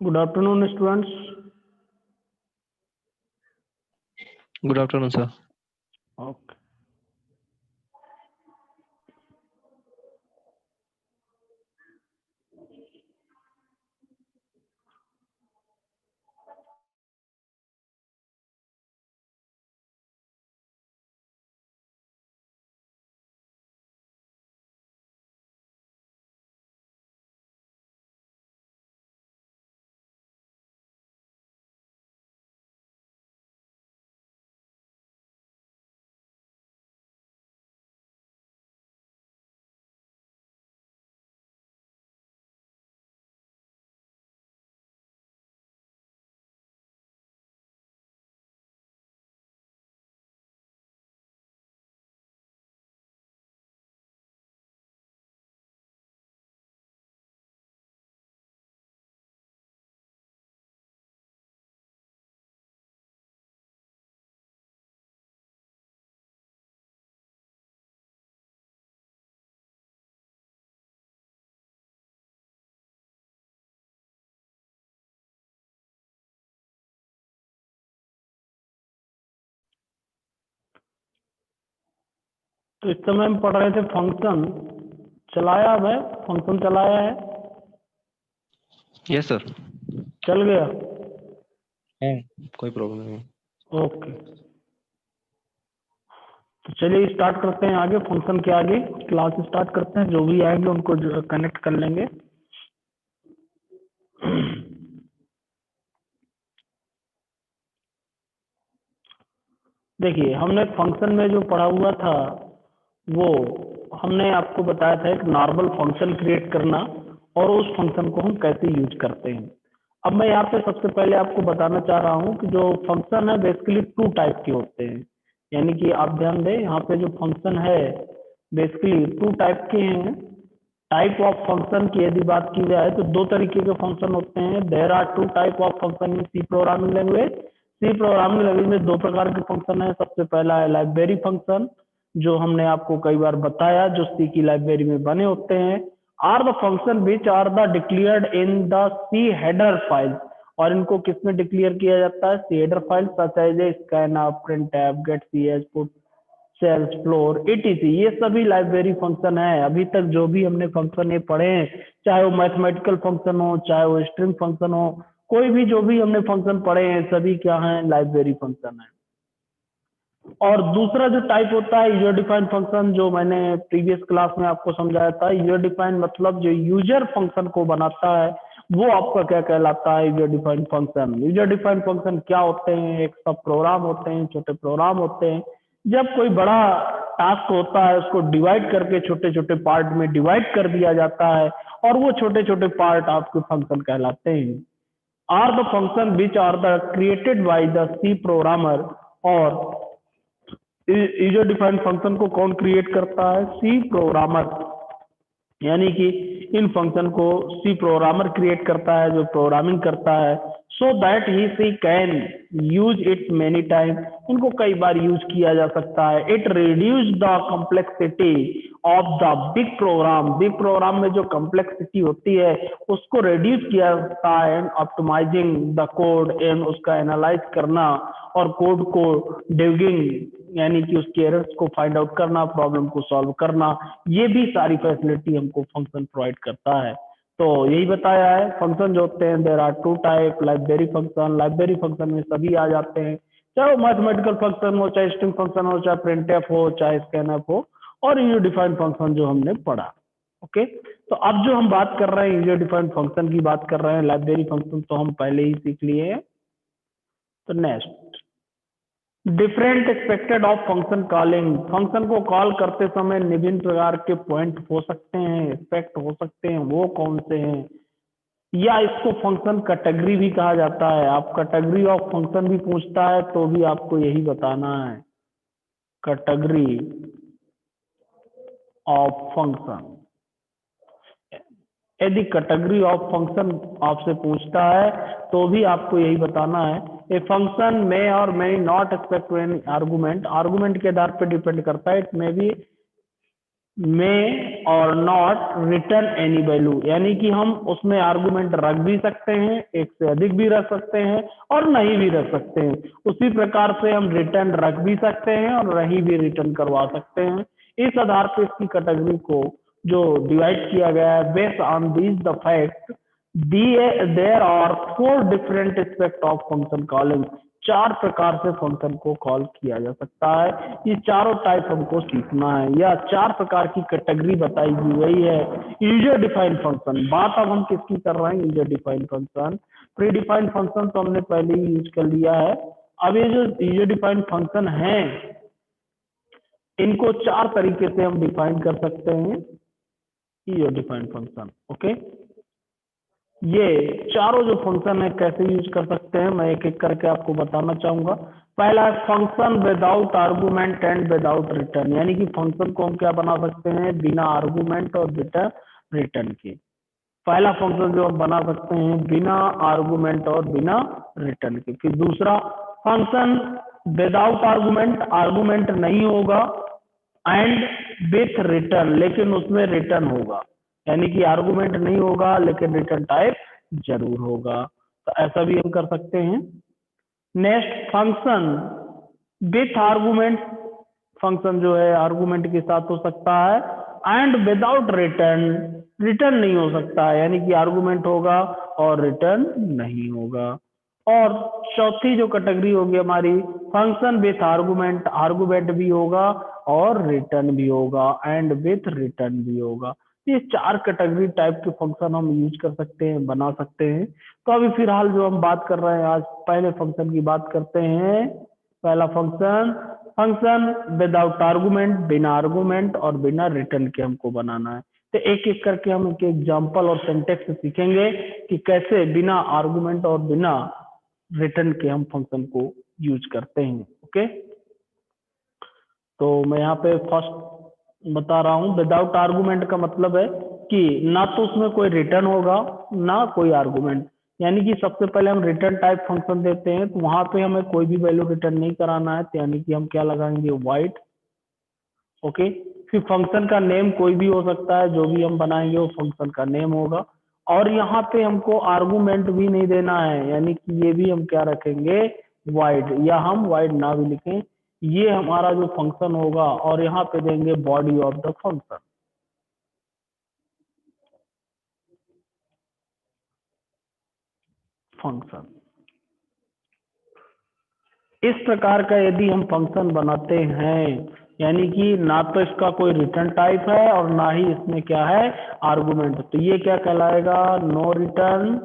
Good afternoon, students. Good afternoon, sir. Okay. तो इस समय हम पढ़ रहे थे फंक्शन। चलाया अब है, फंक्शन चलाया है, Yes, sir. चल गया। कोई प्रॉब्लम नहीं। ओके, तो चलिए स्टार्ट करते हैं। आगे फंक्शन के आगे क्लास स्टार्ट करते हैं। जो भी आएंगे उनको कनेक्ट कर लेंगे। देखिए, हमने फंक्शन में जो पढ़ा हुआ था वो हमने आपको बताया था एक नॉर्मल फंक्शन क्रिएट करना और उस फंक्शन को हम कैसे यूज करते हैं। अब मैं यहाँ पे सबसे पहले आपको बताना चाह रहा हूँ कि जो फंक्शन है बेसिकली टू टाइप के होते हैं। यानी कि आप ध्यान दें, यहाँ पे जो फंक्शन है बेसिकली टू टाइप के हैं। टाइप ऑफ फंक्शन की यदि बात की जाए तो दो तरीके के फंक्शन होते हैं। There are two type of function in C programming language. C programming language में दो प्रकार के फंक्शन है। सबसे पहला है लाइब्रेरी फंक्शन, जो हमने आपको कई बार बताया, जो सी की लाइब्रेरी में बने होते हैं। Are the function which are the declared in the C header file, और इनको किसमें डिक्लेयर किया जाता है? C header file such as scanf, printf, गेट सीएच, पुट, सेल्स, फ्लोर, एटीसी। ये सभी लाइब्रेरी फंक्शन है। अभी तक जो भी हमने फंक्शन ये पढ़े हैं, चाहे वो मैथमेटिकल फंक्शन हो, चाहे वो स्ट्रिंग फंक्शन हो, कोई भी जो भी हमने फंक्शन पढ़े हैं सभी क्या है? लाइब्रेरी फंक्शन है। और दूसरा जो टाइप होता है यूजर डिफाइंड फंक्शन, जो मैंने प्रीवियस क्लास में आपको समझाया था। यूजर डिफाइंड मतलब जो यूजर फंक्शन को बनाता है वो आपका क्या कहलाता है? User defined function. User defined function क्या होते हैं? एक सब प्रोग्राम होते हैं, छोटे प्रोग्राम होते हैं। जब कोई बड़ा टास्क होता है उसको डिवाइड करके छोटे छोटे पार्ट में डिवाइड कर दिया जाता है और वो छोटे छोटे पार्ट आपके फंक्शन कहलाते हैं। Are the function which are the created by the C programmer. और यूजर डिफाइंड फंक्शन को कौन क्रिएट करता है? C programmer. यानी कि इन फंक्शन को सी प्रोग्रामर क्रिएट करता है, जो प्रोग्रामिंग करता है। So that he C can use it many time. इनको कई बार यूज किया जा सकता है। It reduce the complexity of the big program. Big program में जो कॉम्प्लेक्सिटी होती है उसको रिड्यूस किया जाता है। ऑप्टिमाइजिंग द कोड, एंड उसका एनालाइज करना और कोड को डिबगिंग यानी कि उसके एरर्स को फाइंड आउट करना, प्रॉब्लम को सॉल्व करना, ये भी सारी फैसिलिटी हमको फंक्शन प्रोवाइड करता है। तो यही बताया है। फंक्शन जो होते हैं there are two type. Library function, library function में सभी आ जाते हैं, चाहे वो मैथमेटिकल फंक्शन हो, चाहे स्ट्रिंग फंक्शन हो, चाहे प्रिंटफ हो, चाहे स्कैनफ हो, और यूजर डिफाइंड फंक्शन जो हमने पढ़ा। ओके, तो अब जो हम बात कर रहे हैं यूजर डिफाइंड फंक्शन की बात कर रहे हैं। लाइब्रेरी फंक्शन तो हम पहले ही सीख लिए हैं। तो next, different expected of function calling. Function को कॉल करते समय विभिन्न प्रकार के पॉइंट हो सकते हैं, एक्सपेक्ट हो सकते हैं। वो कौन से हैं? या इसको फंक्शन कैटेगरी भी कहा जाता है। आप कैटेगरी ऑफ फंक्शन भी पूछता है तो भी आपको यही बताना है, कैटेगरी ऑफ फंक्शन। यदि कैटेगरी ऑफ फंक्शन आपसे पूछता है तो भी आपको यही बताना है। ए फंक्शन में और may not expect any argument. Argument के आधार पर डिपेंड करता है। इट मे बी में और नॉट रिटर्न एनी वैल्यू, यानी कि हम उसमें आर्गुमेंट रख भी सकते हैं, एक से अधिक भी रख सकते हैं और नहीं भी रख सकते हैं। उसी प्रकार से हम रिटर्न रख भी सकते हैं और नहीं भी रिटर्न करवा सकते हैं। इस आधार पर इसकी कैटेगरी को जो डिवाइड किया गया है, based on this the fact there are 4 different aspect of function calling. 4 प्रकार से फंक्शन को कॉल किया जा सकता है। ये चारों टाइप हमको सीखना है, या 4 प्रकार की कैटेगरी बताई गई है। यूजर डिफाइंड फंक्शन, बात अब हम किसकी कर रहे हैं? User defined function. Pre defined function तो हमने पहले ही यूज कर लिया है। अब ये जो यूजर डिफाइंड फंक्शन है, इनको 4 तरीके से हम डिफाइन कर सकते हैं। User defined function, okay. ये चारों जो फंक्शन है कैसे यूज कर सकते हैं, मैं एक एक करके आपको बताना चाहूंगा। पहला है function without argument and without return, यानी कि फंक्शन को हम क्या बना सकते हैं? बिना आर्गुमेंट और बिना रिटर्न के। पहला फंक्शन जो हम बना सकते हैं बिना आर्गुमेंट और बिना रिटर्न के। फिर दूसरा फंक्शन विदाउट आर्गुमेंट, आर्गुमेंट नहीं होगा, एंड विथ रिटर्न, लेकिन उसमें रिटर्न होगा, यानी कि आर्गुमेंट नहीं होगा लेकिन रिटर्न टाइप जरूर होगा। तो ऐसा भी हम कर सकते हैं। Next function with argument, function जो है आर्गुमेंट के साथ हो सकता है, एंड विदाउट रिटर्न, रिटर्न नहीं हो सकता है, यानी कि आर्गुमेंट होगा और रिटर्न नहीं होगा। और चौथी जो कैटेगरी होगी हमारी, फंक्शन विथ आर्गुमेंट, आर्गुमेंट भी होगा और रिटर्न भी होगा, एंड विथ रिटर्न भी होगा। ये 4 कैटेगरी टाइप के फंक्शन हम यूज कर सकते हैं, बना सकते हैं। तो अभी फिलहाल जो हम बात कर रहे हैं, आज पहले फंक्शन की बात करते हैं। पहला फंक्शन, फंक्शन विदाउट आर्गुमेंट, बिना आर्गुमेंट और बिना रिटर्न के हमको बनाना है। तो एक एक करके हम एक एग्जाम्पल और सिंटेक्स सीखेंगे कि कैसे बिना आर्गुमेंट और बिना रिटर्न के हम फंक्शन को यूज करते हैं, ओके। तो मैं यहाँ पे फर्स्ट बता रहा हूँ, विदाउट आर्गुमेंट का मतलब है कि ना तो उसमें कोई रिटर्न होगा ना कोई आर्गुमेंट, यानी कि सबसे पहले हम रिटर्न टाइप फंक्शन देते हैं तो वहां पे हमें कोई भी वैल्यू रिटर्न नहीं कराना है, तो यानी कि हम क्या लगाएंगे? Wide, okay. फिर फंक्शन का नेम कोई भी हो सकता है, जो भी हम बनाएंगे वो फंक्शन का नेम होगा। और यहाँ पे हमको आर्गुमेंट भी नहीं देना है, यानी कि ये भी हम क्या रखेंगे? वाइड, या हम वाइड ना भी लिखें, ये हमारा जो फंक्शन होगा। और यहाँ पे देंगे body of the function, function. इस प्रकार का यदि हम फंक्शन बनाते हैं, यानी कि ना तो इसका कोई रिटर्न टाइप है और ना ही इसमें क्या है? आर्गुमेंट, तो ये क्या कहलाएगा? No return,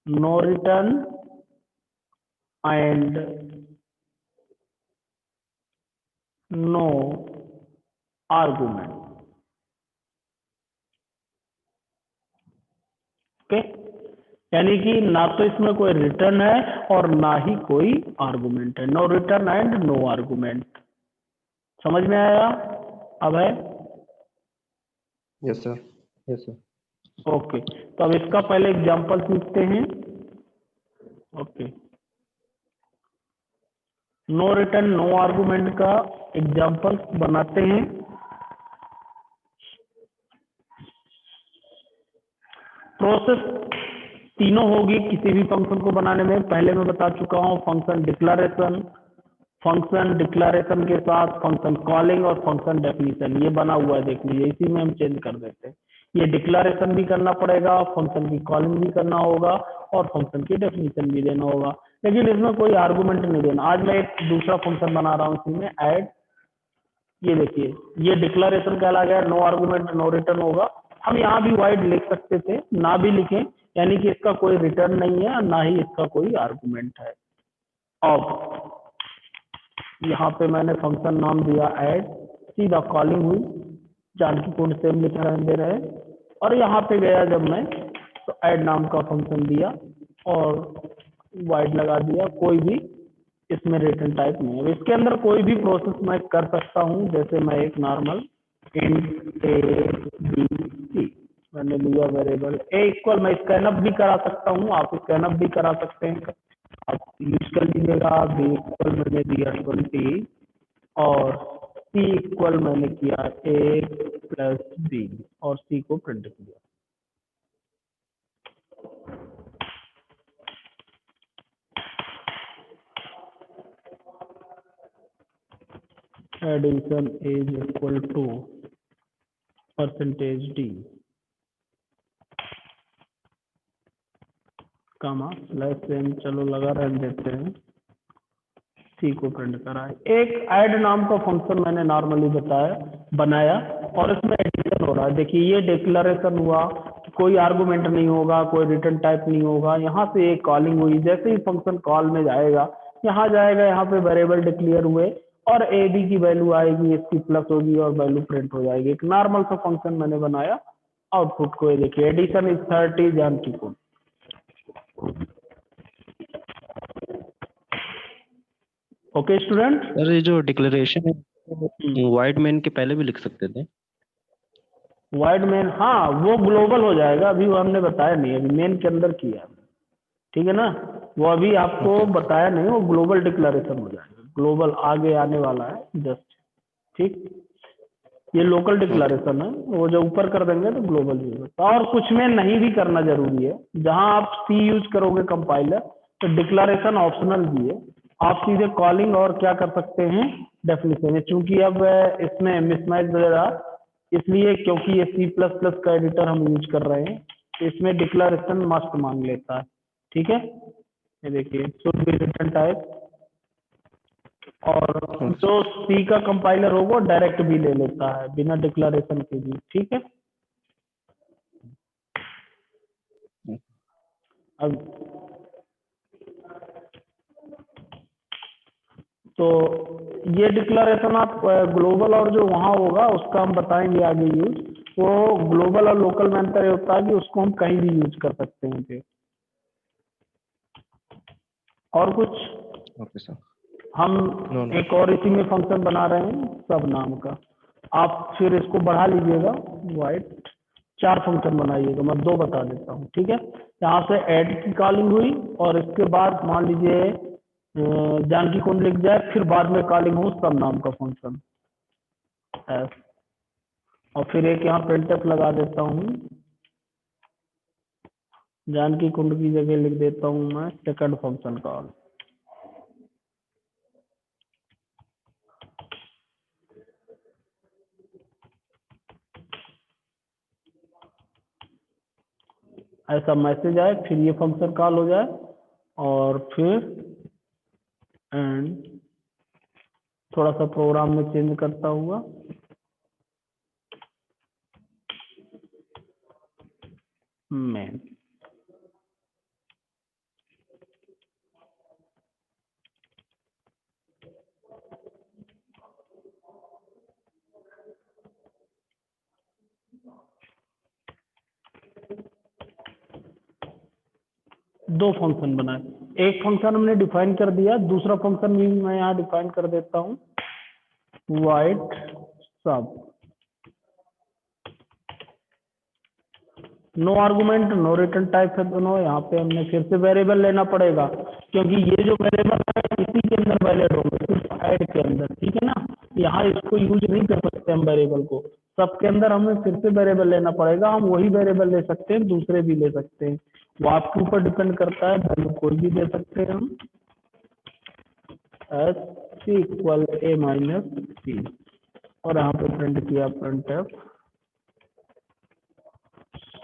no return and no argument, okay. यानी कि ना तो इसमें कोई रिटर्न है और ना ही कोई आर्गुमेंट है। No return and no argument, समझ में आया? अब है, Yes, sir. Yes, sir. Okay. तो अब इसका पहले एग्जांपल सीखते हैं, okay. No return no argument का एग्जांपल बनाते हैं। प्रोसेस तीनों होगी किसी भी फंक्शन को बनाने में, पहले मैं बता चुका हूं। फंक्शन डिक्लेरेशन, फंक्शन डिक्लेरेशन के साथ फंक्शन कॉलिंग और फंक्शन डेफिनेशन, ये बना हुआ है, देख लीजिए। इसी में हम चेंज कर देते हैं, ये डिक्लेरेशन भी करना पड़ेगा, फंक्शन की कॉलिंग भी करना होगा और फंक्शन की डेफिनेशन भी देना होगा, लेकिन इसमें कोई आर्गुमेंट नहीं देना। आज मैं एक दूसरा फंक्शन बना रहा हूँ इसी में, ऐड। ये देखिए, ये डिक्लेरेशन कहला गया, नो आर्गुमेंट नो रिटर्न होगा। हम यहाँ भी वाइड लिख सकते थे, ना भी लिखें, यानी कि इसका कोई रिटर्न नहीं है ना ही इसका कोई आर्गुमेंट है। अब यहाँ पे मैंने फंक्शन नाम दिया ऐड, सीधा कॉलिंग हुई, जानकी पूर्ण सेम लिखा दे रहे, और यहाँ पे गया जब मैं तो ऐड नाम का फंक्शन दिया और वाइड लगा दिया। कोई भी इसमें रिटर्न टाइप नहीं है। इसके अंदर कोई भी प्रोसेस मैं कर सकता हूँ, जैसे मैं एक normal int A B C मैंने लिया वेरिएबल ए इक्वल, मैं स्कैनअप भी करा सकता हूँ, आप स्कैनअप भी करा सकते हैं, आप यूज कर लीजिएगा। बी इक्वल मैंने दिया 20 और सी इक्वल मैंने किया ए प्लस बी और सी को प्रिंट किया। Addition is equal to percentage D comma slash N, चलो लगा रहने देते हैं, सी को प्रिंट करा है। एक ऐड नाम का फंक्शन मैंने नॉर्मली बनाया और इसमें एडिशन हो रहा है। देखिए ये डिक्लेरेशन हुआ, कोई आर्गुमेंट नहीं होगा, कोई रिटर्न टाइप नहीं होगा, यहाँ से एक कॉलिंग हुई, जैसे ही फंक्शन कॉल में जाएगा यहाँ जाएगा, यहाँ पे वेरिएबल डिक्लेयर हुए और ए बी की वैल्यू आएगी, इसकी प्लस होगी और वैल्यू प्रिंट हो जाएगी। एक नॉर्मल सा फंक्शन मैंने बनाया, आउटपुट को ये देखिए एडिशन इज 30 जानकी को। ओके स्टूडेंट, सर ये जो डिक्लेरेशन है वाइड मेन के पहले भी लिख सकते थे। वाइड मेन, हाँ वो ग्लोबल हो जाएगा, अभी वो हमने बताया नहीं, अभी मेन के अंदर किया, ठीक है ना, वो अभी आपको बताया नहीं, वो ग्लोबल डिक्लेरेशन हो जाएगा, ग्लोबल आगे आने वाला है जस्ट, ठीक। ये लोकल डिक्लेरेशन है, वो जो ऊपर कर देंगे तो ग्लोबल यूज होता है। और कुछ में नहीं भी करना जरूरी है, जहां आप सी यूज करोगे कंपाइलर तो डिक्लेरेशन ऑप्शनल भी है, आप सीधे कॉलिंग और क्या कर सकते हैं डेफिनेशन है। चूंकि अब इसमें मिसमैच वगैरह इसलिए क्योंकि ये सी प्लस प्लस का एडिटर हम यूज कर रहे हैं, तो इसमें डिक्लेरेशन मस्ट मांग लेता है, ठीक है। ये देखिए शुड बी रिटर्न टाइप, और जो सी का कंपाइलर होगा डायरेक्ट भी ले लेता है बिना डिक्लेरेशन के भी, ठीक है। अब तो ये डिक्लेरेशन आप ग्लोबल और जो वहां होगा उसका हम बताएंगे आगे यूज, वो ग्लोबल और लोकल में अंतर होता है कि उसको हम कहीं भी यूज कर सकते हैं फिर। और कुछ ओके सर। हम नो नो। एक और इसी में फंक्शन बना रहे हैं सब नाम का, आप फिर इसको बढ़ा लीजिएगा, वाइट 4 फंक्शन बनाइएगा, मैं 2 बता देता हूँ, ठीक है। यहाँ से ऐड की कॉलिंग हुई और इसके बाद मान लीजिए जानकी कुंड लिख जाए, फिर बाद में कॉलिंग हो सब नाम का फंक्शन एस, और फिर एक यहाँ प्रिंटफ लगा देता हूँ, जानकी कुंड की जगह लिख देता हूँ मैं सेकंड फंक्शन कॉल। ऐसा मैसेज आए, फिर ये फंक्शन कॉल हो जाए और फिर एंड थोड़ा सा प्रोग्राम में चेंज करता हुआ मेन। दो फंक्शन बनाए, एक फंक्शन हमने डिफाइन कर दिया, दूसरा फंक्शन भी मैं यहाँ डिफाइन कर देता हूँ, वाइट सब, no argument no return type है दोनों। यहाँ पे हमने फिर से वेरिएबल लेना पड़ेगा क्योंकि ये जो वेरिएबल है इसी के अंदर वैलिड होंगे, सिर्फ ऐड के अंदर, ठीक है ना। यहाँ इसको यूज नहीं कर सकते हम वेरिएबल को, सबके अंदर हमें फिर से वेरिएबल लेना पड़ेगा। हम वही वेरिएबल ले सकते हैं, दूसरे भी ले सकते हैं, वो आपके ऊपर डिपेंड करता है, वैल्यू कोई भी दे सकते हैं हम। एस सी इक्वल ए माइनस सी, और यहाँ पे प्रिंट किया print F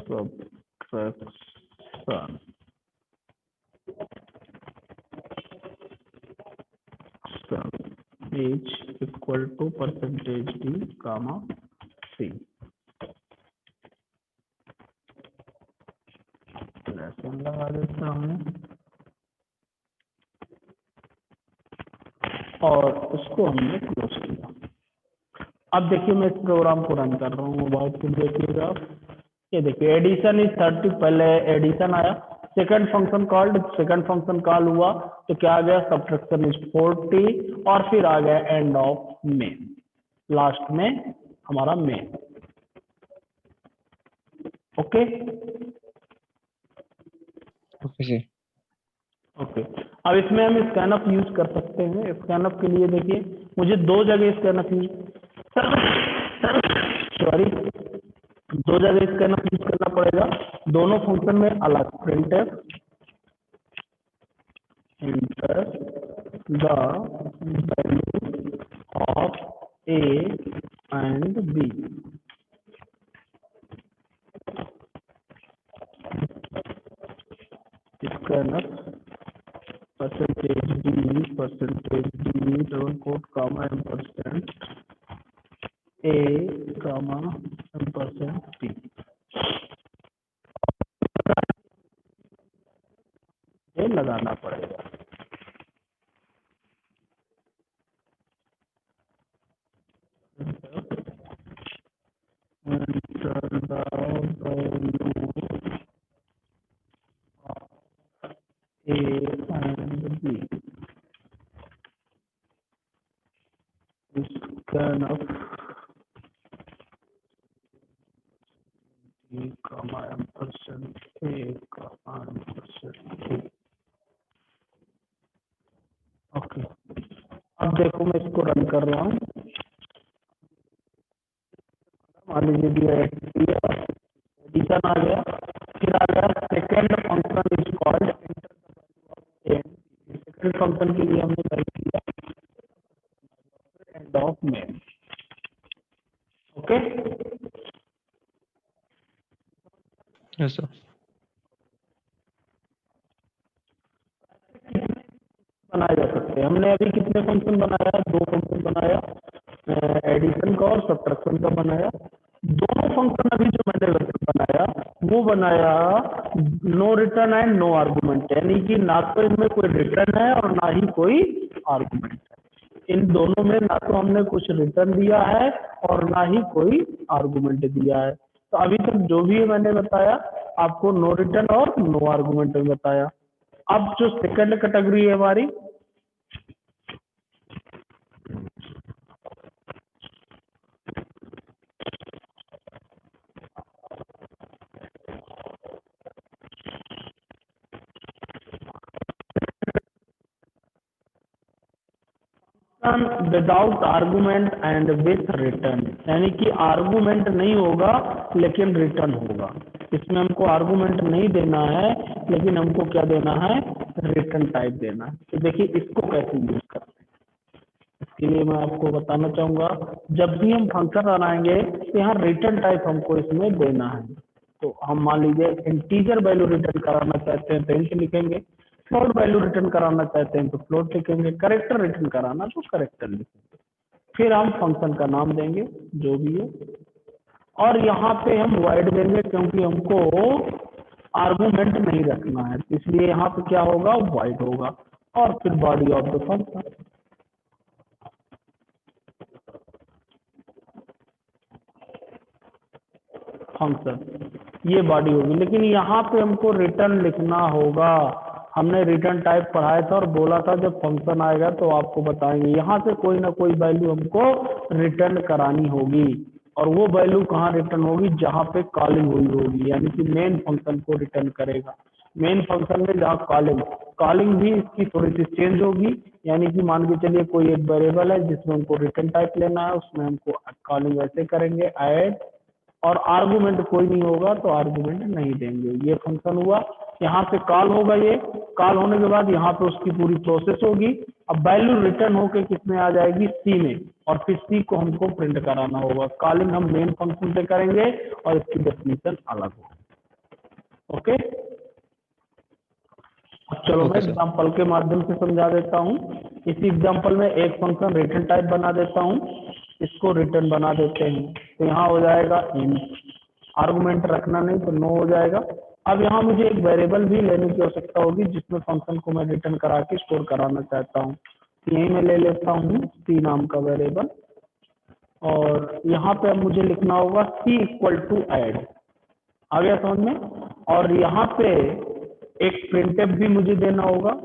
subtraction sum is equal to percentage d comma c। ऐसे लगा देता हूँ और उसको हमने क्लोज किया। अब देखिए मैं इस प्रोग्राम को रन कर रहा हूँ, आउटपुट देखिएगा आप, ये देखिए एडिशन इज 30, पहले एडिशन आया, second function called, second function call हुआ तो क्या आ गया सब्ट्रैक्शन इज 40, और फिर आ गया एंड ऑफ मेन, लास्ट में हमारा मेन। ओके ओके जी। ओके, अब इसमें हम स्कैनअप यूज कर सकते हैं। स्कैनअप के लिए देखिए मुझे 2 जगह स्कैनअप यूज, सॉरी, दो जगह स्कैनफ यूज करना पड़ेगा, दोनों फंक्शन में अलग। printf enter the value of a and b, scanf %d double quote comma ampersand a comma ampersand b। ये लगाना पड़ेगा। enter the value a and b, scanf d comma ampersand a comma ampersand b। Okay, अब देखो मैं इसको run कर रहा हूँ। मान लीजिए दिया एडिशन आ गया, फिर आ गया second function is called second function के लिए हमने टाइप किया end of main. Okay, yes sir. बनाए जा सकते हैं। हमने अभी कितने फंक्शन बनाया? दो फंक्शन बनाया, एडिशन का और सब्ट्रैक्शन का बनाया। दोनों फंक्शन अभी जो मैंने बनाया वो बनाया no return and no argument, यानी कि ना तो इनमें कोई रिटर्न है और ना ही कोई आर्गुमेंट है। इन दोनों में ना तो हमने कुछ रिटर्न दिया है और ना ही कोई आर्गुमेंट दिया है। तो अभी तक जो भी मैंने बताया आपको नो रिटर्न और नो आर्गुमेंट में बताया। अब जो सेकंड कैटेगरी है हमारी, without argument and with return, यानी कि आर्गुमेंट नहीं होगा लेकिन रिटर्न होगा। इसमें हमको आर्गुमेंट नहीं देना है लेकिन हमको क्या देना है? रिटर्न टाइप देना है। तो देखिए इसको कैसे यूज करते हैं, इसके लिए मैं आपको बताना चाहूंगा। जब भी हम फंक्शन बनाएंगे तो यहाँ रिटर्न टाइप हमको इसमें देना है। तो हम मान लीजिए इंटीजर वैल्यू रिटर्न कराना चाहते हैं तो इंट लिखेंगे, फ्लोट वैल्यू रिटर्न कराना चाहते हैं तो फ्लोट लिखेंगे, करेक्टर रिटर्न कराना तो करेक्टर लिखेंगे। फिर हम फंक्शन का नाम देंगे जो भी है, और यहाँ पे हम वाइड देंगे क्योंकि हमको आर्गुमेंट नहीं रखना है, इसलिए यहाँ पे क्या होगा? वाइड होगा। और फिर बॉडी ऑफ द फंक्शन, ये बॉडी होगी। लेकिन यहाँ पे हमको रिटर्न लिखना होगा। हमने रिटर्न टाइप पढ़ाया था और बोला था जब फंक्शन आएगा तो आपको बताएंगे। यहाँ से कोई ना कोई वैल्यू हमको रिटर्न करानी होगी, और वो वैल्यू कहाँ रिटर्न होगी? जहाँ पे कॉलिंग हुई होगी, यानी कि मेन फंक्शन को रिटर्न करेगा। मेन फंक्शन में जहाँ कॉलिंग भी इसकी थोड़ी सी चेंज होगी, यानी कि मान के चलिए कोई एक वेरिएबल है जिसमें हमको रिटर्न टाइप लेना है, उसमें हमको कॉलिंग वैसे करेंगे ऐड, और आर्गुमेंट कोई नहीं होगा तो आर्गुमेंट नहीं देंगे। ये फंक्शन हुआ, यहाँ पे कॉल होगा, ये कॉल होने के बाद यहाँ पे उसकी पूरी प्रोसेस होगी। अब वैल्यू रिटर्न होके किसमें आ जाएगी? सी में, और फिर सी को हमको प्रिंट कराना होगा। कॉलिंग हम मेन फंक्शन से करेंगे और इसकी डेफिनेशन अलग होगी। ओके, अब चलो मैं ओके सर। एग्जाम्पल के माध्यम से समझा देता हूँ। इसी एग्जाम्पल में एक फंक्शन रिटर्न टाइप बना देता हूँ, इसको रिटर्न बना देते हैं। तो यहाँ हो जाएगा इंट, आर्गुमेंट रखना नहीं तो नो हो जाएगा। अब यहाँ मुझे एक वेरिएबल भी लेने की आवश्यकता होगी जिसमें फंक्शन को मैं रिटर्न करा के स्टोर कराना चाहता हूँ। यही मैं ले लेता हूँ सी नाम का वेरिएबल, और यहाँ पे अब मुझे लिखना होगा सी इक्वल टू ऐड। आ गया समझ में? और यहाँ पे एक प्रिंटफ भी मुझे देना होगा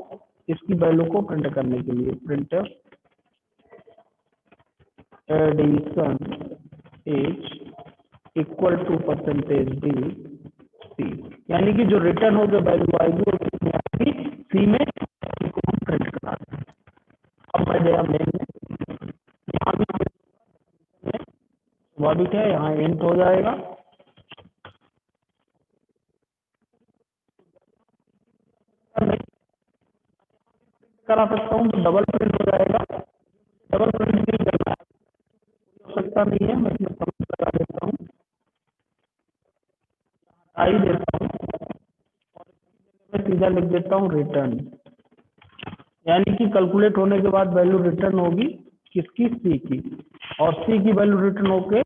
इसकी वैल्यू को प्रिंट करने के लिए। Printf addition is equal to %d C, यानी कि जो रिटर्न होकर वैल्यू आएगी वो किसमें आएगी? सी में, इसको हम प्रिंट करा दें। अब मैं गया मेन में, यहाँ भी बिट है, यहाँ इंट हो जाएगा। करा सकता हूँ तो डबल प्रिंट हो जाएगा, डबल प्रिंट नहीं करना है, हो सकता नहीं है, मैं इसमें समझ लगा देता हूँ, आई देता हूँ, मैं सीधा लिख देता हूँ रिटर्न, यानी कि कैलकुलेट होने के बाद वैल्यू रिटर्न होगी किसकी, सी की, और सी की वैल्यू रिटर्न होके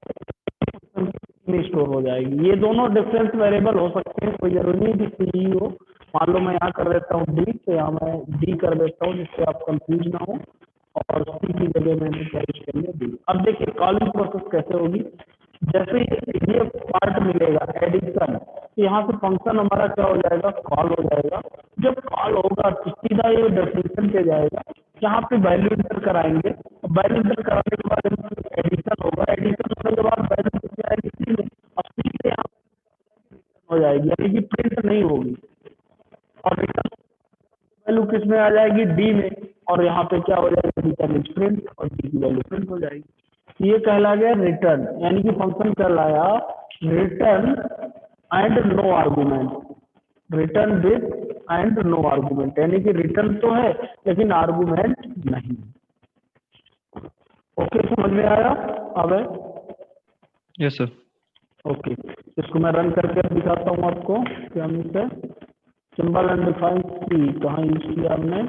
में स्टोर हो जाएगी। ये दोनों डिफरेंस वेरिएबल हो सकते हैं, कोई जरूरी नहीं कि सी हो। मान लो मैं यहाँ कर देता हूँ डी, तो यहाँ मैं डी कर देता हूँ जिससे आप कंफ्यूज ना हो, और सी की जगह मैंने क्या यूज कर लिया डी। अब देखिए कॉलिंग प्रोसेस कैसे होगी, जैसे ये पार्ट मिलेगा एडिशन, तो यहाँ से फंक्शन हमारा क्या हो जाएगा, कॉल हो जाएगा। जब कॉल होगा तो सीधा ये डेफिनेशन पे जाएगा, यहाँ पे वैल्यू इंटर कराएंगे, वैल्यू इंटर कराने के बाद एडिशन होगा, एडिशन होने के बाद वैल्यू कितनी आएगी, सी में, अब सी से यहाँ हो जाएगी, यानी कि प्रिंट नहीं होगी, और रिटर्न वैल्यू किस में आ जाएगी, डी में, और यहाँ पे क्या हो जाएगा, रिटर्न इज प्रिंट, और डी की वैल्यू प्रिंट हो जाएगी। ये कहला गया रिटर्न, यानी कि फंक्शन कहलाया return and no argument, return with and no argument, यानी कि रिटर्न तो है लेकिन आर्गुमेंट नहीं। ओके, समझ में आया? अब है यस सर। ओके, इसको मैं रन करके दिखाता हूँ आपको क्या मिलता है। सिंबल एंड डिफाइन सी कहाँ यूज किया हमने,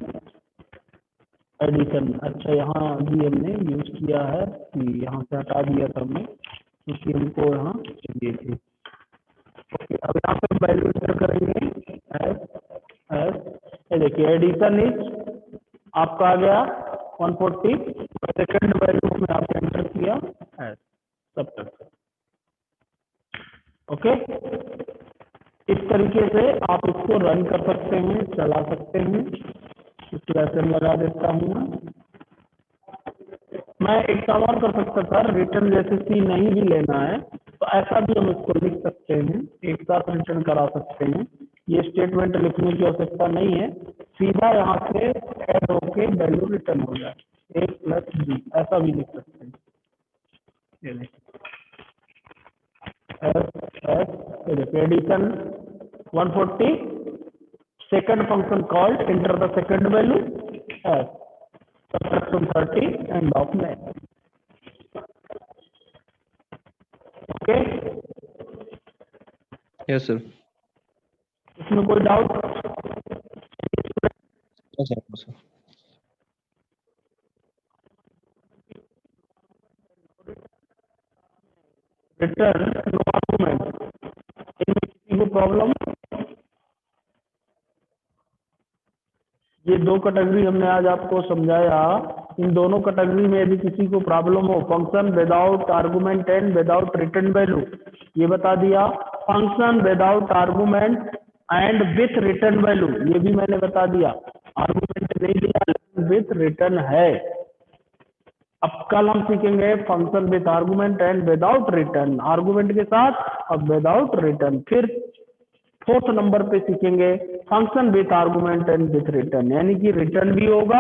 एडिशन, अच्छा यहाँ भी हमने यूज किया है सी, यहाँ से हटा दिया था हमने क्योंकि हमको यहाँ चाहिए थी। ओके, अब यहाँ पे वैल्यू एंटर करेंगे एस एस, ये देखिए एडिशन इज आपका आ गया 140, सेकंड वैल्यू में आपने एंटर किया एस सब तक। ओके, इस तरीके से आप इसको रन कर सकते हैं, चला सकते हैं। इस लेसन लगा देता हूँ मैं एक काम और कर सकता था, रिटर्न जैसे सी नहीं भी लेना है तो ऐसा भी हम इसको लिख सकते हैं, एक साथ रिटर्न करा सकते हैं। ये स्टेटमेंट लिखने की आवश्यकता नहीं है, सीधा यहाँ से ऐड होके वैल्यू रिटर्न हो जाए, ए प्लस बी, ऐसा भी लिख सकते हैं। ये देखिए addition 140, second function called, enter the second value as subtraction 30 and of 9. Okay, yes sir. इसमें कोई doubt? Yes sir. Return no argument, इनमें किसी को प्रॉब्लम? ये दो कैटेगरी हमने आज आपको समझाया, इन दोनों कैटेगरी में यदि किसी को प्रॉब्लम हो, function without argument and without return value, ये बता दिया, function without argument and with return value, ये भी मैंने बता दिया, आर्गुमेंट नहीं दिया लेकिन विथ रिटर्न है। अब कल हम सीखेंगे function with argument and without return, argument के साथ और विदाउट रिटर्न। फिर फोर्थ नंबर पे सीखेंगे function with argument and with return, यानी कि रिटर्न भी होगा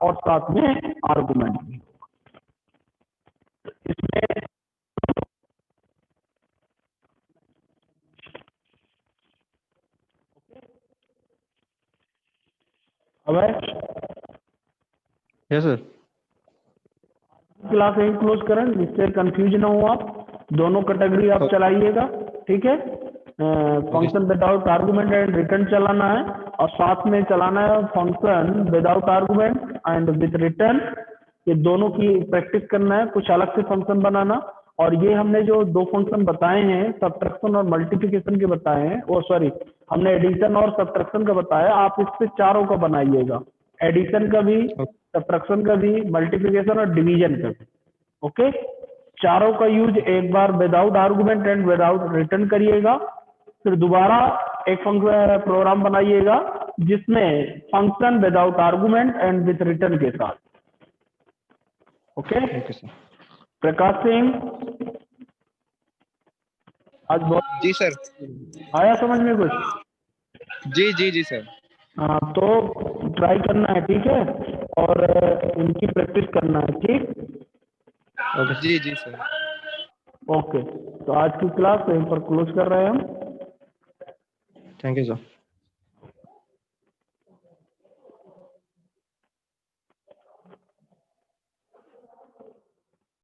और साथ में आर्गुमेंट भी होगा। इसमें अब है यस सर। क्लास यही क्लोज करें जिससे कंफ्यूज ना हो आप, दोनों कैटेगरी आप चलाइएगा, ठीक है। Function without argument and return चलाना है और साथ में चलाना है function without argument and with return, ये दोनों की प्रैक्टिस करना है, कुछ अलग से फंक्शन बनाना। और ये हमने जो दो फंक्शन बताए हैं, सब्ट्रैक्शन और मल्टीप्लिकेशन के बताए हैं, वो सॉरी हमने एडिशन और सब्ट्रैक्शन का बताया, आप इससे चारों का बनाइएगा, एडिशन का भी, सब्ट्रैक्शन का भी, मल्टीप्लिकेशन और डिवीजन का भी। ओके, चारों का यूज एक बार without argument and without return करिएगा, फिर दोबारा एक प्रोग्राम बनाइएगा जिसमें function without argument and with return के साथ। Okay, okay sir. Prakash Singh आज बहुत जी सर। आया समझ में कुछ? जी जी जी सर। हाँ, तो ट्राई करना है, ठीक है, और इनकी प्रैक्टिस करना है, ठीक। जी जी सर। ओके, तो आज की क्लास यहीं पर क्लोज कर रहे हैं हम। Thank you sir.